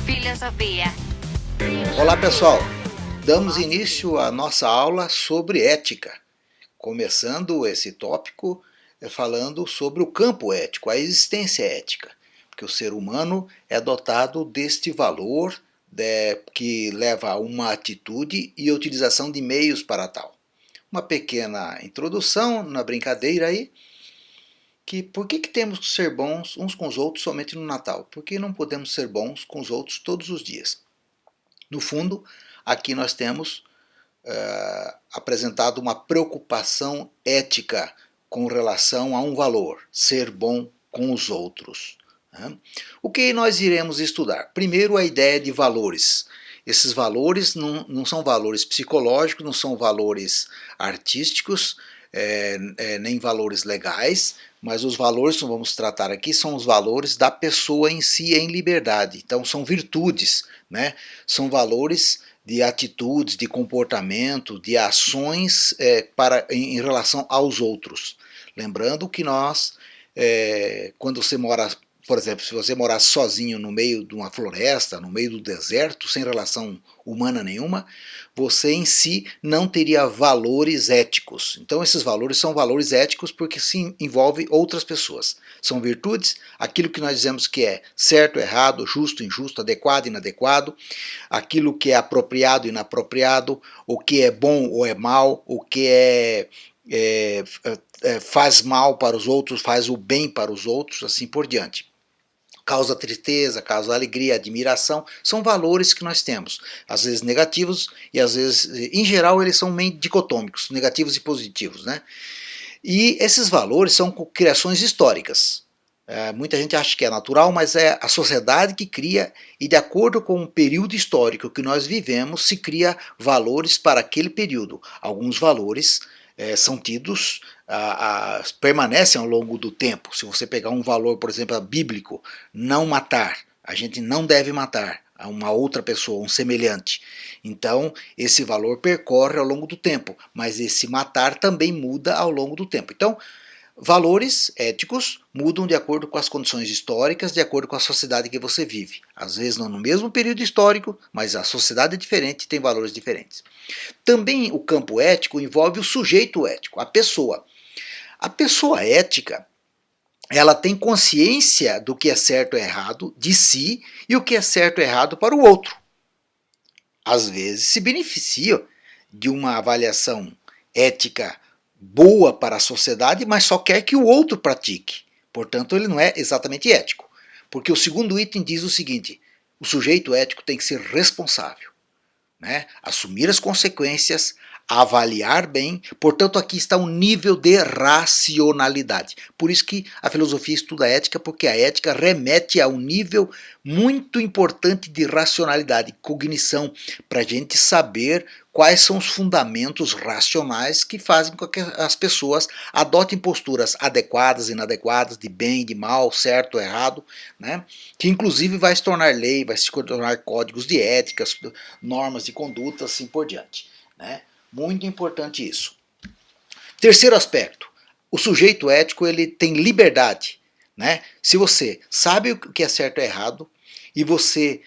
Filosofia. Olá pessoal, damos início à nossa aula sobre ética, começando esse tópico falando sobre o campo ético, a existência ética, porque o ser humano é dotado deste valor que leva a uma atitude e a utilização de meios para tal. Uma pequena introdução na brincadeira aí, que por que temos que ser bons uns com os outros somente no Natal? Por que não podemos ser bons com os outros todos os dias? No fundo, aqui nós temos apresentado uma preocupação ética com relação a um valor, ser bom com os outros. Né? O que nós iremos estudar? Primeiro, a ideia de valores. Esses valores não são valores psicológicos, não são valores artísticos, nem valores legais, mas os valores que vamos tratar aqui são os valores da pessoa em si em liberdade. Então são virtudes, né? São valores de atitudes, de comportamento, de ações em relação aos outros. Lembrando que nós, quando você mora, por exemplo, se você morar sozinho no meio de uma floresta, no meio do deserto, sem relação humana nenhuma, você em si não teria valores éticos. Então esses valores são valores éticos porque se envolve outras pessoas. São virtudes, aquilo que nós dizemos que é certo, errado, justo, injusto, adequado, inadequado, aquilo que é apropriado, inapropriado, o que é bom ou é mal, o que faz mal para os outros, faz o bem para os outros, assim por diante. Causa tristeza, causa alegria, admiração, são valores que nós temos, às vezes negativos e às vezes, em geral, eles são meio dicotômicos, negativos e positivos, né? E esses valores são criações históricas. Muita gente acha que é natural, mas é a sociedade que cria e de acordo com o período histórico que nós vivemos, se cria valores para aquele período. Alguns valores são tidos, permanecem ao longo do tempo. Se você pegar um valor, por exemplo, bíblico, não matar, a gente não deve matar a uma outra pessoa, um semelhante. Então, esse valor percorre ao longo do tempo, mas esse matar também muda ao longo do tempo. Então, valores éticos mudam de acordo com as condições históricas, de acordo com a sociedade que você vive. Às vezes não no mesmo período histórico, mas a sociedade é diferente e tem valores diferentes. Também o campo ético envolve o sujeito ético, a pessoa. A pessoa ética, ela tem consciência do que é certo e errado de si e o que é certo e errado para o outro. Às vezes se beneficia de uma avaliação ética boa para a sociedade, mas só quer que o outro pratique. Portanto, ele não é exatamente ético. Porque o segundo item diz o seguinte: o sujeito ético tem que ser responsável, né? Assumir as consequências, avaliar bem. Portanto, aqui está um nível de racionalidade. Por isso que a filosofia estuda a ética, porque a ética remete a um nível muito importante de racionalidade, cognição, para a gente saber quais são os fundamentos racionais que fazem com que as pessoas adotem posturas adequadas, inadequadas, de bem, de mal, certo, errado, né? Que inclusive vai se tornar lei, vai se tornar códigos de éticas, normas de conduta, assim por diante, né? Muito importante isso. Terceiro aspecto, o sujeito ético ele tem liberdade, né? Se você sabe o que é certo e errado e você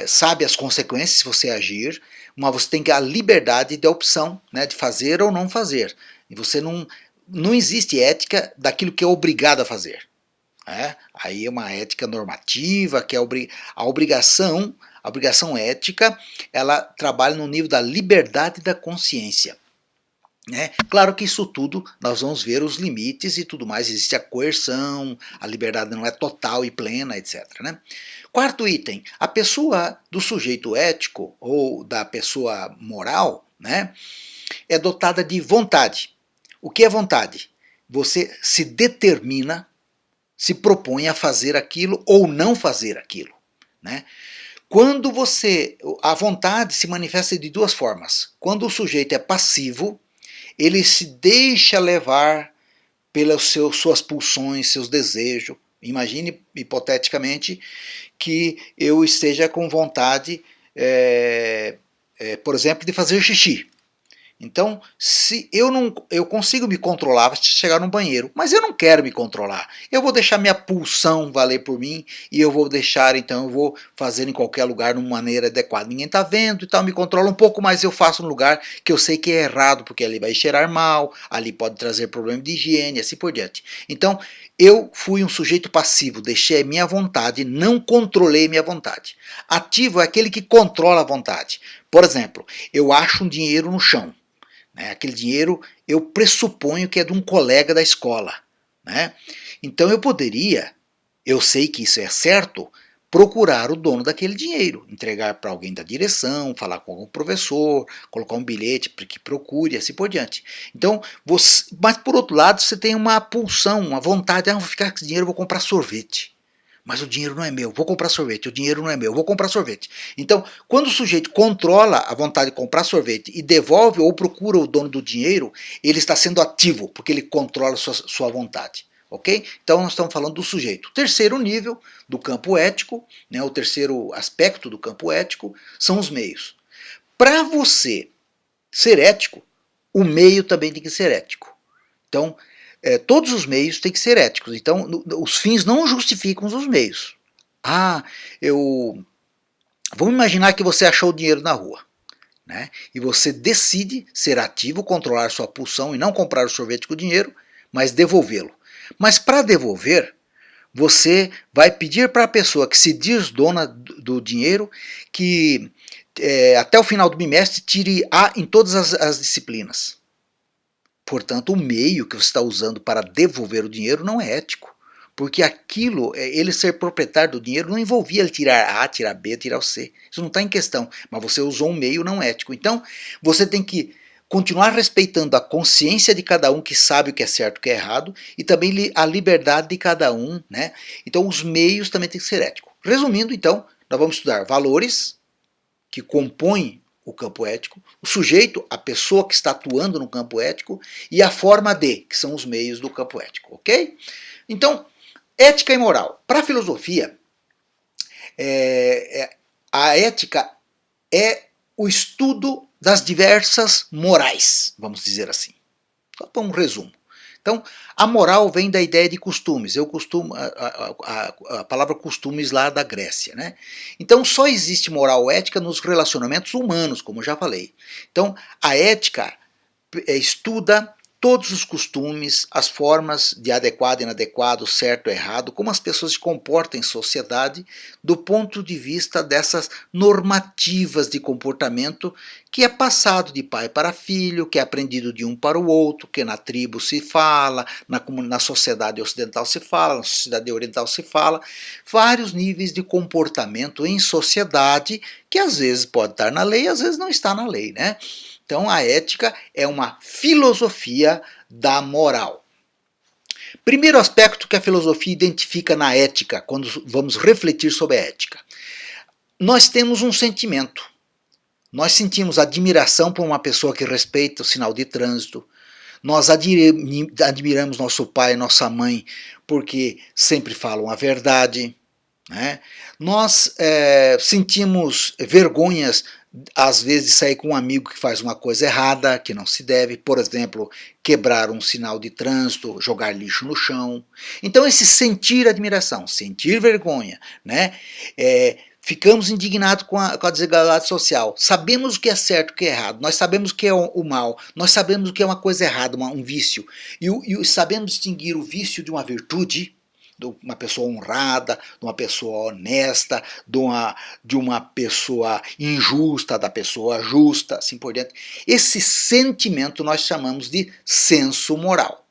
sabe as consequências se você agir, mas você tem a liberdade de opção, né, de fazer ou não fazer. E você não existe ética daquilo que é obrigado a fazer. Né? Aí é uma ética normativa, que é a obrigação ética, ela trabalha no nível da liberdade da consciência. Né? Claro que isso tudo nós vamos ver os limites e tudo mais, existe a coerção, a liberdade não é total e plena, etc. Né? Quarto item, a pessoa do sujeito ético ou da pessoa moral, né, é dotada de vontade. O que é vontade? Você se determina, se propõe a fazer aquilo ou não fazer aquilo. Né? Quando a vontade se manifesta de duas formas. Quando o sujeito é passivo, ele se deixa levar pelas suas pulsões, seus desejos. Imagine, hipoteticamente, que eu esteja com vontade, por exemplo, de fazer xixi. Então, se eu não, eu consigo me controlar para chegar no banheiro, mas eu não quero me controlar. Eu vou deixar minha pulsão valer por mim e eu vou deixar, então eu vou fazer em qualquer lugar de uma maneira adequada. Ninguém está vendo e tal, me controla um pouco, mas eu faço no lugar que eu sei que é errado, porque ali vai cheirar mal, ali pode trazer problema de higiene, assim por diante. Então, eu fui um sujeito passivo, deixei minha vontade, não controlei minha vontade. Ativo é aquele que controla a vontade. Por exemplo, eu acho um dinheiro no chão. Né? Aquele dinheiro eu pressuponho que é de um colega da escola. Né? Então eu poderia, eu sei que isso é certo, procurar o dono daquele dinheiro, entregar para alguém da direção, falar com algum professor, colocar um bilhete para que procure, assim por diante. Então, mas por outro lado, você tem uma pulsão, uma vontade, vou ficar com esse dinheiro, vou comprar sorvete. Mas o dinheiro não é meu, vou comprar sorvete, o dinheiro não é meu, vou comprar sorvete. Então, quando o sujeito controla a vontade de comprar sorvete e devolve ou procura o dono do dinheiro, ele está sendo ativo, porque ele controla sua vontade. Ok? Então nós estamos falando do sujeito. O terceiro nível do campo ético, né, o terceiro aspecto do campo ético, são os meios. Para você ser ético, o meio também tem que ser ético. Então, todos os meios têm que ser éticos. Então, os fins não justificam os meios. Ah, vamos imaginar que você achou o dinheiro na rua. Né? E você decide ser ativo, controlar sua pulsão e não comprar o sorvete com o dinheiro, mas devolvê-lo. Mas para devolver, você vai pedir para a pessoa que se diz dona do dinheiro que até o final do bimestre tire A em todas as disciplinas. Portanto, o meio que você está usando para devolver o dinheiro não é ético. Porque aquilo, ele ser proprietário do dinheiro, não envolvia ele tirar A, tirar B, tirar o C. Isso não está em questão. Mas você usou um meio não ético. Então, você tem que continuar respeitando a consciência de cada um que sabe o que é certo e o que é errado, e também a liberdade de cada um. Né? Então, os meios também têm que ser éticos. Resumindo, então, nós vamos estudar valores que compõem o campo ético, o sujeito, a pessoa que está atuando no campo ético, e a forma de, que são os meios do campo ético, ok? Então, ética e moral. Para a filosofia, a ética é o estudo das diversas morais, vamos dizer assim. Só para um resumo. Então, a moral vem da ideia de costumes. A palavra costumes lá da Grécia. Né? Então, só existe moral ética nos relacionamentos humanos, como eu já falei. Então, a ética estuda todos os costumes, as formas de adequado e inadequado, certo e errado, como as pessoas se comportam em sociedade, do ponto de vista dessas normativas de comportamento que é passado de pai para filho, que é aprendido de um para o outro, que na tribo se fala, na sociedade ocidental se fala, na sociedade oriental se fala, vários níveis de comportamento em sociedade que às vezes pode estar na lei, às vezes não está na lei, né? Então a ética é uma filosofia da moral. Primeiro aspecto que a filosofia identifica na ética, quando vamos refletir sobre a ética. Nós temos um sentimento. Nós sentimos admiração por uma pessoa que respeita o sinal de trânsito. Nós admiramos nosso pai e nossa mãe porque sempre falam a verdade. Né? Nós sentimos vergonhas às vezes sair com um amigo que faz uma coisa errada, que não se deve, por exemplo, quebrar um sinal de trânsito, jogar lixo no chão. Então esse sentir admiração, sentir vergonha, né? Ficamos indignados com a desigualdade social. Sabemos o que é certo e o que é errado. Nós sabemos o que é o mal. Nós sabemos o que é uma coisa errada, um vício. E sabemos distinguir o vício de uma virtude, de uma pessoa honrada, de uma pessoa honesta, de uma pessoa injusta, da pessoa justa, assim por diante. Esse sentimento nós chamamos de senso moral,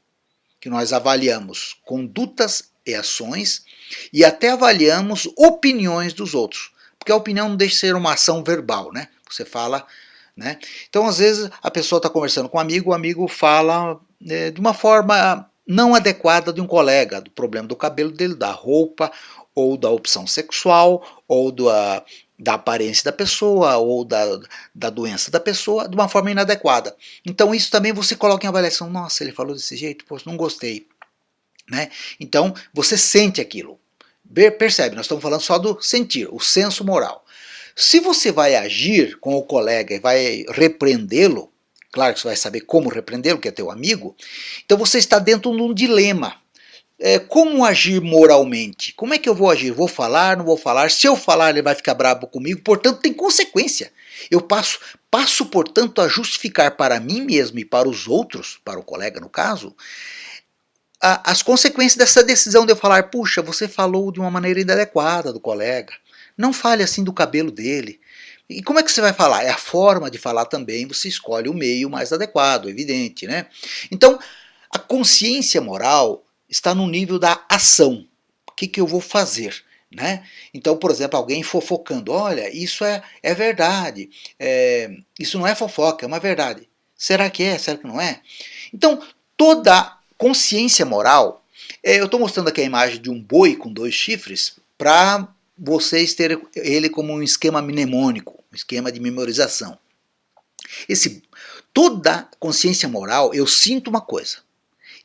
que nós avaliamos condutas e ações e até avaliamos opiniões dos outros, porque a opinião não deixa de ser uma ação verbal, né? Você fala, né? Então às vezes a pessoa está conversando com um amigo fala de uma forma não adequada de um colega, do problema do cabelo dele, da roupa, ou da opção sexual, ou da aparência da pessoa, ou da doença da pessoa, de uma forma inadequada. Então isso também você coloca em avaliação, nossa, ele falou desse jeito, pô, não gostei. Né? Então você sente aquilo. Percebe, nós estamos falando só do sentir, o senso moral. Se você vai agir com o colega e vai repreendê-lo, claro que você vai saber como repreendê-lo, que é teu amigo. Então você está dentro de um dilema. Como agir moralmente? Como é que eu vou agir? Vou falar, não vou falar? Se eu falar, ele vai ficar bravo comigo, portanto tem consequência. Eu passo, portanto, a justificar para mim mesmo e para os outros, para o colega no caso, as consequências dessa decisão de eu falar, puxa, você falou de uma maneira inadequada do colega, não fale assim do cabelo dele. E como é que você vai falar? É a forma de falar também, você escolhe o meio mais adequado, evidente, né? Então, a consciência moral está no nível da ação. O que eu vou fazer? Né? Então, por exemplo, alguém fofocando, olha, isso é verdade, isso não é fofoca, é uma verdade. Será que é? Será que não é? Então, toda consciência moral, eu estou mostrando aqui a imagem de um boi com 2 chifres para vocês terem ele como um esquema mnemônico, um esquema de memorização. Toda consciência moral, eu sinto uma coisa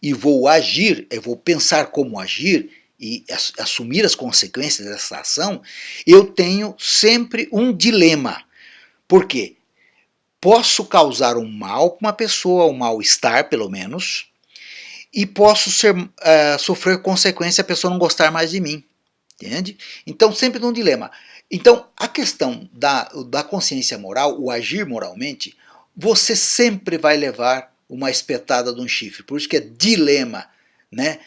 e vou agir, eu vou pensar como agir e assumir as consequências dessa ação, eu tenho sempre um dilema. Por quê? Posso causar um mal para uma pessoa, um mal-estar pelo menos, e posso sofrer consequência a pessoa não gostar mais de mim. Entende? Então, sempre num dilema. Então, a questão da consciência moral, o agir moralmente, você sempre vai levar uma espetada de um chifre. Por isso que é dilema, né?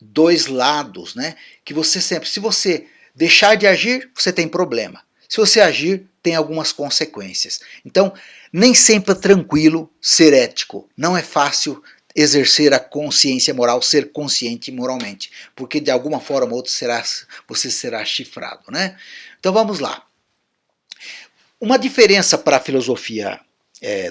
2 lados, né? Que você sempre, se você deixar de agir, você tem problema. Se você agir, tem algumas consequências. Então, nem sempre é tranquilo ser ético. Não é fácil exercer a consciência moral, ser consciente moralmente, porque de alguma forma ou outra você será chifrado, né? Então vamos lá. Uma diferença para a filosofia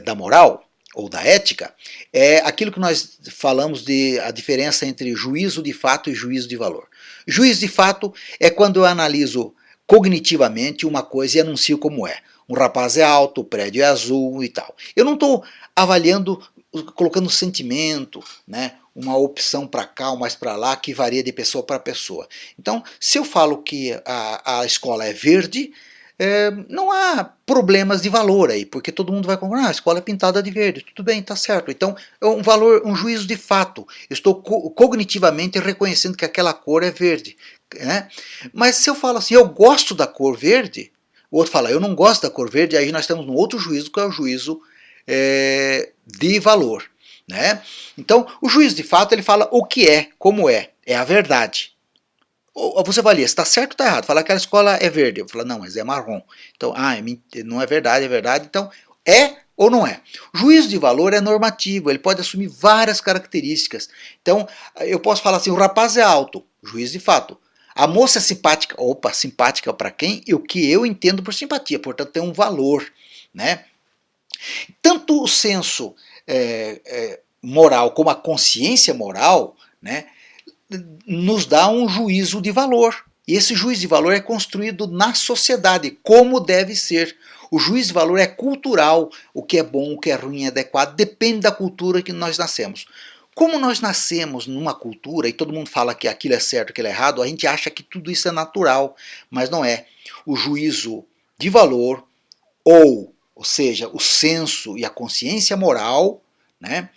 da moral ou da ética é aquilo que nós falamos de a diferença entre juízo de fato e juízo de valor. Juízo de fato é quando eu analiso cognitivamente uma coisa e anuncio como é. Um rapaz é alto, o prédio é azul e tal. Eu não estou avaliando, colocando sentimento, né, uma opção para cá ou mais para lá, que varia de pessoa para pessoa. Então, se eu falo que a escola é verde, não há problemas de valor aí, porque todo mundo vai concordar, a escola é pintada de verde, tudo bem, está certo. Então, é um valor, um juízo de fato. Eu estou cognitivamente reconhecendo que aquela cor é verde. Né? Mas se eu falo assim, eu gosto da cor verde, o outro fala, eu não gosto da cor verde, aí nós temos um outro juízo, que é o juízo de valor. Né? Então, o juízo de fato, ele fala o que é, como é a verdade. Você avalia, se está certo ou está errado. Falar que a escola é verde, eu falo, não, mas é marrom. Então, não é verdade, então é ou não é. O juízo de valor é normativo, ele pode assumir várias características. Então, eu posso falar assim, o rapaz é alto, juízo de fato. A moça é simpática, simpática para quem? O que eu entendo por simpatia, portanto tem um valor. Né? Tanto o senso moral como a consciência moral, né, nos dá um juízo de valor. E esse juízo de valor é construído na sociedade, como deve ser. O juízo de valor é cultural, o que é bom, o que é ruim, é adequado, depende da cultura que nós nascemos. Como nós nascemos numa cultura e todo mundo fala que aquilo é certo, aquilo é errado, a gente acha que tudo isso é natural, mas não é. O juízo de valor, ou seja, o senso e a consciência moral, né,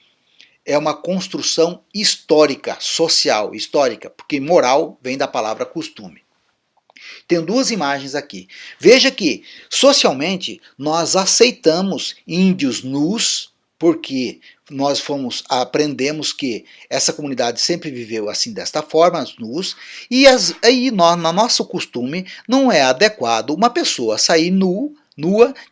é uma construção histórica, social, histórica, porque moral vem da palavra costume. Tem 2 imagens aqui. Veja que, socialmente, nós aceitamos índios nus, porque nós aprendemos que essa comunidade sempre viveu assim, desta forma, nus, e aí no nosso costume não é adequado uma pessoa sair nua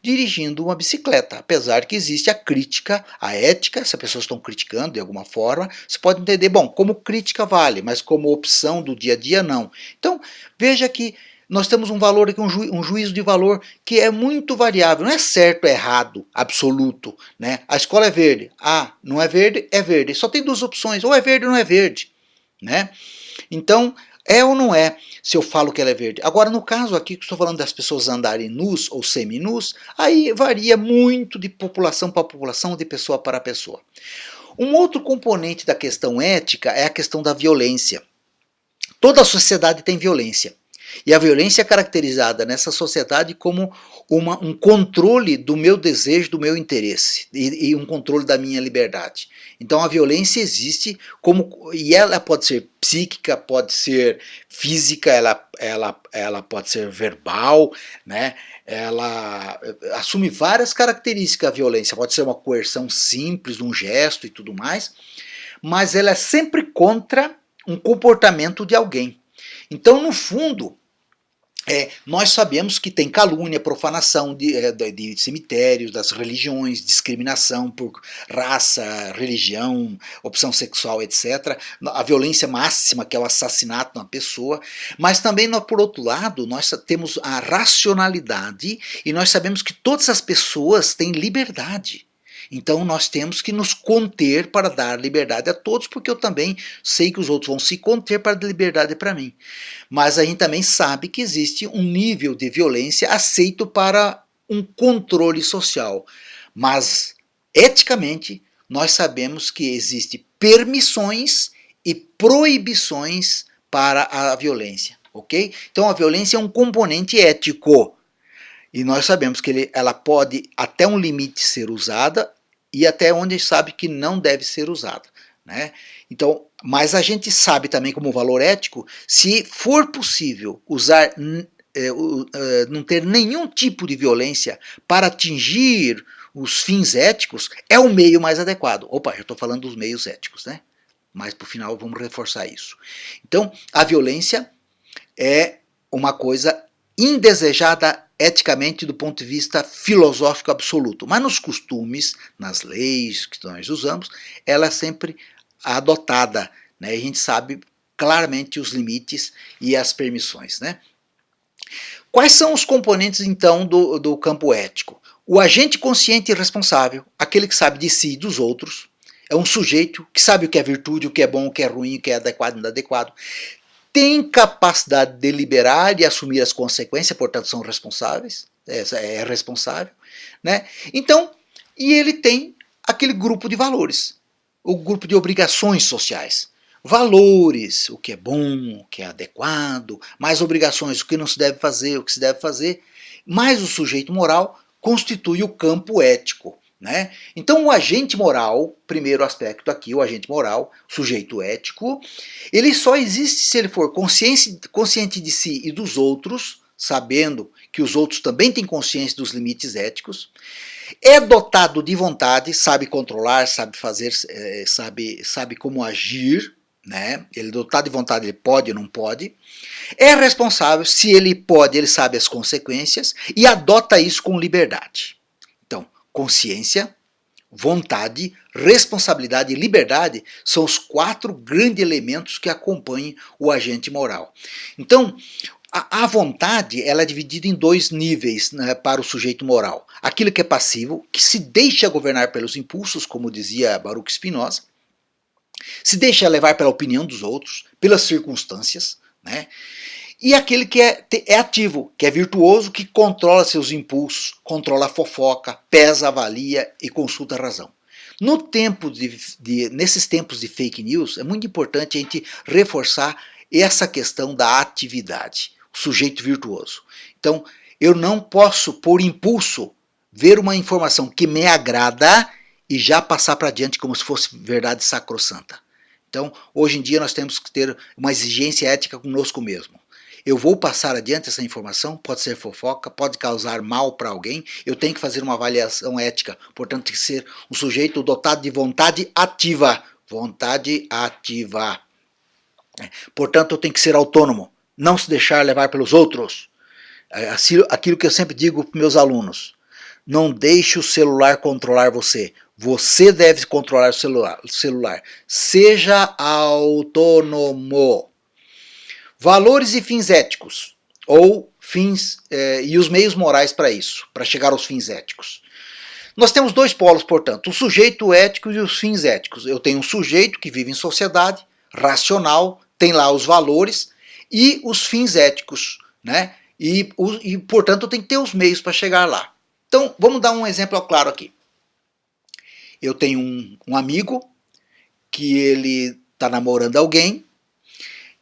dirigindo uma bicicleta, apesar que existe a crítica, a ética, se as pessoas estão criticando de alguma forma, você pode entender, bom, como crítica vale, mas como opção do dia a dia não. Então, veja que nós temos um valor aqui, um juízo de valor que é muito variável, não é certo, é errado, absoluto. Né? A escola é verde, não é verde, é verde. Só tem 2 opções, ou é verde ou não é verde. Né? Então, é ou não é, se eu falo que ela é verde. Agora, no caso aqui, que estou falando das pessoas andarem nus ou semi-nus, aí varia muito de população para população, de pessoa para pessoa. Um outro componente da questão ética é a questão da violência. Toda a sociedade tem violência. E a violência é caracterizada nessa sociedade como um controle do meu desejo, do meu interesse e um controle da minha liberdade. Então a violência existe e ela pode ser psíquica, pode ser física, ela pode ser verbal, né? Ela assume várias características a violência, pode ser uma coerção simples, um gesto e tudo mais, mas ela é sempre contra um comportamento de alguém. Então, no fundo, nós sabemos que tem calúnia, profanação de cemitérios, das religiões, discriminação por raça, religião, opção sexual, etc. A violência máxima, que é o assassinato de uma pessoa. Mas também, por outro lado, nós temos a racionalidade e nós sabemos que todas as pessoas têm liberdade. Então nós temos que nos conter para dar liberdade a todos, porque eu também sei que os outros vão se conter para dar liberdade para mim. Mas a gente também sabe que existe um nível de violência aceito para um controle social. Mas, eticamente, nós sabemos que existem permissões e proibições para a violência, ok? Então a violência é um componente ético. E nós sabemos que ela pode até um limite ser usada e até onde sabe que não deve ser usada, né? Então, mas a gente sabe também como valor ético, se for possível usar, não ter nenhum tipo de violência para atingir os fins éticos, é o meio mais adequado. Opa, já estou falando dos meios éticos, né? Mas por final vamos reforçar isso. Então, a violência é uma coisa indesejada eticamente do ponto de vista filosófico absoluto, mas nos costumes, nas leis que nós usamos, ela é sempre adotada, né? A gente sabe claramente os limites e as permissões, né? Quais são os componentes então do campo ético? O agente consciente e responsável, aquele que sabe de si e dos outros, é um sujeito que sabe o que é virtude, o que é bom, o que é ruim, o que é adequado e inadequado, tem capacidade de deliberar e assumir as consequências, portanto são responsáveis, é responsável, né? Então, e ele tem aquele grupo de valores, o grupo de obrigações sociais. Valores, o que é bom, o que é adequado, mais obrigações, o que não se deve fazer, o que se deve fazer, mais o sujeito moral constitui o campo ético. Né? Então o agente moral, primeiro aspecto aqui, o agente moral, sujeito ético, ele só existe se ele for consciente de si e dos outros, sabendo que os outros também têm consciência dos limites éticos, é dotado de vontade, sabe controlar, sabe fazer, sabe como agir, né? Ele é dotado de vontade, ele pode ou não pode, é responsável, se ele pode, ele sabe as consequências e adota isso com liberdade. Então, consciência, vontade, responsabilidade e liberdade são os 4 grandes elementos que acompanham o agente moral. Então, a vontade ela é dividida em 2 níveis, né, para o sujeito moral. Aquilo que é passivo, que se deixa governar pelos impulsos, como dizia Baruch Spinoza, se deixa levar pela opinião dos outros, pelas circunstâncias, né? E aquele que é ativo, que é virtuoso, que controla seus impulsos, controla a fofoca, pesa, avalia e consulta a razão. Nesses tempos de fake news, é muito importante a gente reforçar essa questão da atividade, o sujeito virtuoso. Então, eu não posso, por impulso, ver uma informação que me agrada e já passar para adiante como se fosse verdade sacrossanta. Então, hoje em dia nós temos que ter uma exigência ética conosco mesmo. Eu vou passar adiante essa informação, pode ser fofoca, pode causar mal para alguém, eu tenho que fazer uma avaliação ética, portanto tem que ser um sujeito dotado de vontade ativa. Vontade ativa. Portanto eu tenho que ser autônomo, não se deixar levar pelos outros. Aquilo que eu sempre digo para meus alunos, não deixe o celular controlar você. Você deve controlar o celular. Seja autônomo. Valores e fins éticos, ou fins e os meios morais para isso, para chegar aos fins éticos. Nós temos 2 polos, portanto, o sujeito ético e os fins éticos. Eu tenho um sujeito que vive em sociedade, racional, tem lá os valores e os fins éticos, né? E portanto, tem que ter os meios para chegar lá. Então, vamos dar um exemplo claro aqui. Eu tenho um amigo que ele está namorando alguém,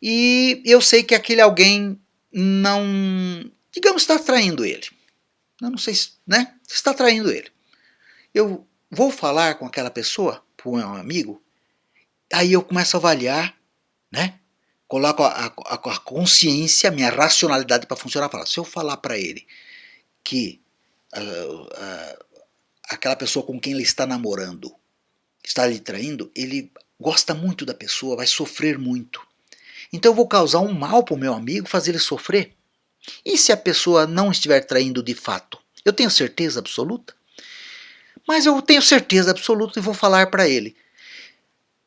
e eu sei que aquele alguém não, digamos, está traindo ele. Eu não sei se, né? Você está traindo ele. Eu vou falar com aquela pessoa, para o meu amigo, aí eu começo a avaliar, né? Coloco a consciência, a minha racionalidade para funcionar. Falar, se eu falar para ele que aquela pessoa com quem ele está namorando está lhe traindo, ele gosta muito da pessoa, vai sofrer muito. Então eu vou causar um mal para o meu amigo, fazer ele sofrer. E se a pessoa não estiver traindo de fato? Eu tenho certeza absoluta? Mas eu tenho certeza absoluta e vou falar para ele.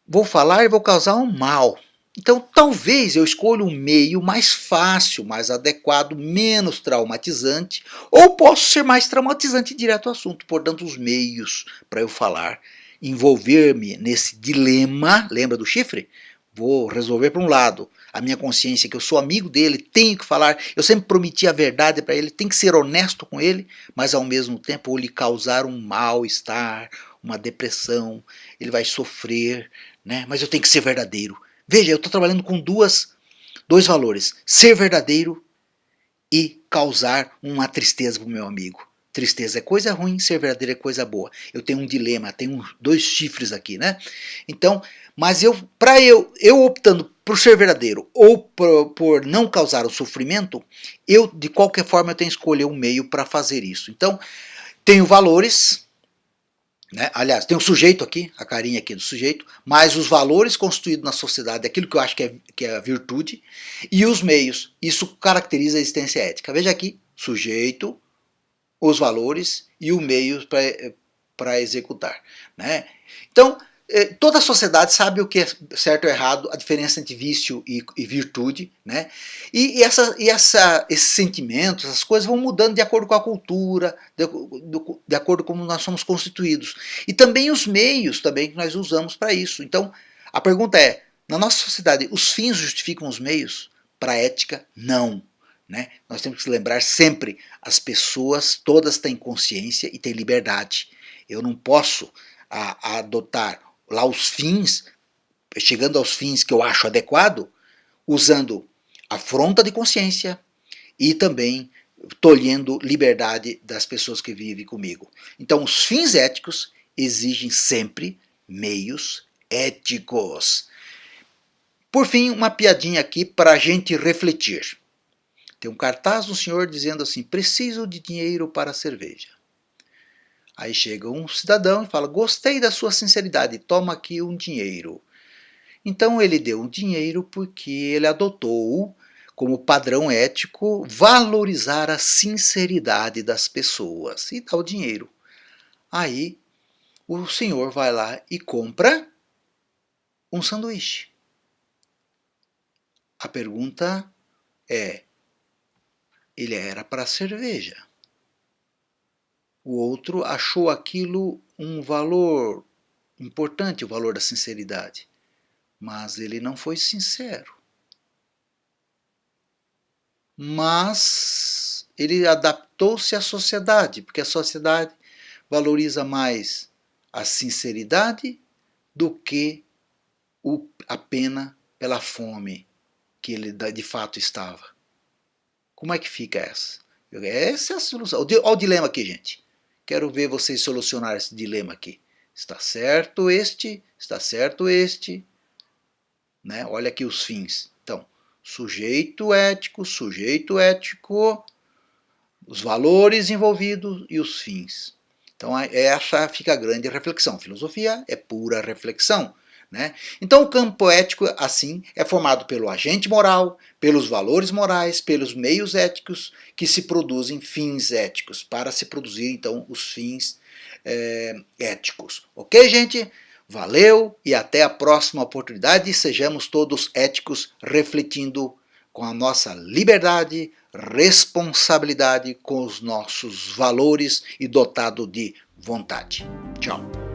Vou falar e vou causar um mal. Então talvez eu escolha um meio mais fácil, mais adequado, menos traumatizante, ou posso ser mais traumatizante direto ao assunto. Portanto, os meios para eu falar, envolver-me nesse dilema, lembra do chifre? Vou resolver para um lado. A minha consciência que eu sou amigo dele, tenho que falar, eu sempre prometi a verdade para ele, tenho que ser honesto com ele, mas ao mesmo tempo vou lhe causar um mal-estar, uma depressão, ele vai sofrer, né? Mas eu tenho que ser verdadeiro. Veja, eu estou trabalhando com dois valores, ser verdadeiro e causar uma tristeza para o meu amigo. Tristeza é coisa ruim, ser verdadeiro é coisa boa. Eu tenho um dilema, tenho dois chifres aqui, né? Então, mas eu optando por ser verdadeiro ou por não causar o sofrimento, eu de qualquer forma eu tenho que escolher um meio para fazer isso. Então, tenho valores, né? Aliás, tem o sujeito aqui, a carinha aqui do sujeito, mas os valores constituídos na sociedade, aquilo que eu acho que é a virtude, e os meios. Isso caracteriza a existência ética. Veja aqui, sujeito, os valores e o meio para executar. Né? Então, toda a sociedade sabe o que é certo ou errado, a diferença entre vício e virtude, né? Esses sentimentos, essas coisas vão mudando de acordo com a cultura, de acordo com como nós somos constituídos. E também os meios também que nós usamos para isso. Então, a pergunta é, na nossa sociedade, os fins justificam os meios? Para a ética, não. Né? Nós temos que lembrar sempre, as pessoas todas têm consciência e têm liberdade. Eu não posso adotar lá os fins, chegando aos fins que eu acho adequado, usando afronta de consciência e também tolhendo liberdade das pessoas que vivem comigo. Então, os fins éticos exigem sempre meios éticos. Por fim, uma piadinha aqui para a gente refletir. Tem um cartaz do senhor dizendo assim, preciso de dinheiro para a cerveja. Aí chega um cidadão e fala, gostei da sua sinceridade, toma aqui um dinheiro. Então ele deu um dinheiro porque ele adotou como padrão ético valorizar a sinceridade das pessoas e dá o dinheiro. Aí o senhor vai lá e compra um sanduíche. A pergunta é, ele era para cerveja. O outro achou aquilo um valor importante, o valor da sinceridade. Mas ele não foi sincero. Mas ele adaptou-se à sociedade, porque a sociedade valoriza mais a sinceridade do que a pena pela fome que ele de fato estava. Como é que fica essa? Essa é a solução. Olha o dilema aqui, gente. Quero ver vocês solucionar esse dilema aqui. Está certo este, está certo este. Né? Olha aqui os fins. Então, sujeito ético, os valores envolvidos e os fins. Então, essa fica a grande reflexão. Filosofia é pura reflexão. Né? Então, o campo ético, assim, é formado pelo agente moral, pelos valores morais, pelos meios éticos que se produzem fins éticos, para se produzir, então, os fins éticos. Ok, gente? Valeu e até a próxima oportunidade. Sejamos todos éticos, refletindo com a nossa liberdade, responsabilidade com os nossos valores e dotado de vontade. Tchau.